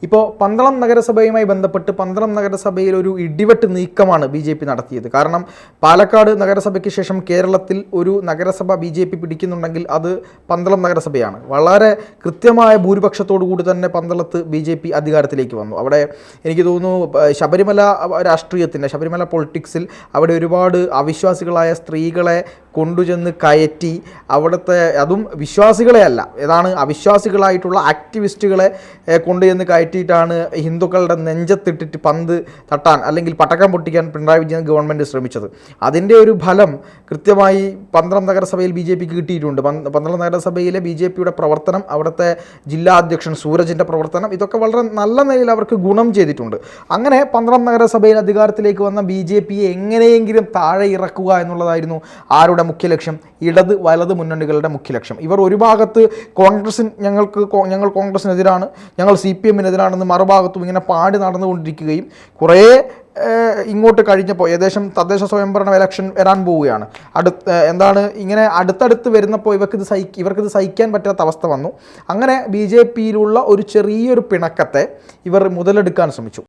ഇപ്പോൾ പന്തളം നഗരസഭയുമായി ബന്ധപ്പെട്ട് പന്തളം നഗരസഭയിൽ ഒരു ഇടിവെട്ട് നീക്കമാണ് BJP നടത്തിയത്. കാരണം പാലക്കാട് നഗരസഭയ്ക്ക് ശേഷം കേരളത്തിൽ ഒരു നഗരസഭ BJP പിടിക്കുന്നുണ്ടെങ്കിൽ അത് പന്തളം നഗരസഭയാണ്. വളരെ കൃത്യമായ ഭൂരിപക്ഷത്തോടു കൂടി തന്നെ പന്തളത്ത് BJP അധികാരത്തിലേക്ക് വന്നു. അവിടെ എനിക്ക് തോന്നുന്നു ശബരിമല രാഷ്ട്രീയത്തിൻ്റെ ശബരിമല പൊളിറ്റിക്സിൽ അവിടെ ഒരുപാട് അവിശ്വാസികളായ സ്ത്രീകളെ കൊണ്ടുചെന്ന് കയറ്റി അവിടുത്തെ അതും വിശ്വാസികളെ അല്ല, ഏതാണ് അവിശ്വാസികളായിട്ടുള്ള ആക്ടിവിസ്റ്റുകളെ കൊണ്ടുചെന്ന് കയറ്റിയിട്ടാണ് ഹിന്ദുക്കളുടെ നെഞ്ചത്തിട്ടിട്ട് പന്ത് തട്ടാൻ അല്ലെങ്കിൽ പടക്കം പൊട്ടിക്കാൻ പിണറായി വിജയൻ ഗവൺമെൻറ് ശ്രമിച്ചത്. അതിൻ്റെ ഒരു ഫലം കൃത്യമായി പന്തളം നഗരസഭയിൽ BJPക്ക് കിട്ടിയിട്ടുണ്ട്. പന്തളം നഗരസഭയിലെ BJPയുടെ പ്രവർത്തനം, അവിടുത്തെ ജില്ലാ അധ്യക്ഷൻ സൂരജിൻ്റെ പ്രവർത്തനം, ഇതൊക്കെ വളരെ നല്ല നിലയിൽ അവർക്ക് ഗുണം ചെയ്തിട്ടുണ്ട്. അങ്ങനെ പന്തളം നഗരസഭയിൽ അധികാരത്തിലേക്ക് വന്ന BJPയെ എങ്ങനെയെങ്കിലും താഴെ ഇറക്കുക എന്നുള്ളതായിരുന്നു ആരുടെ മുഖ്യ ലക്ഷ്യം? ഇടത് വലത് മുന്നണികളുടെ മുഖ്യ ലക്ഷ്യം. ഇവർ ഒരു ഭാഗത്ത് ഞങ്ങൾ കോൺഗ്രസിനെതിരാണ്, ഞങ്ങൾ CPMനെതിരാണെന്ന് മറുഭാഗത്തും ഇങ്ങനെ പാടി നടന്നുകൊണ്ടിരിക്കുകയും കുറേ ഇങ്ങോട്ട് കഴിഞ്ഞപ്പോൾ ഏകദേശം തദ്ദേശ സ്വയംഭരണ ഇലക്ഷൻ വരാൻ പോവുകയാണ്. ഇങ്ങനെ അടുത്തടുത്ത് വരുന്നപ്പോൾ ഇവർക്കിത് സഹിക്കാൻ പറ്റാത്ത അവസ്ഥ വന്നു. അങ്ങനെ BJPയിലുള്ള ഒരു ചെറിയൊരു പിണക്കത്തെ ഇവർ മുതലെടുക്കാൻ ശ്രമിച്ചു.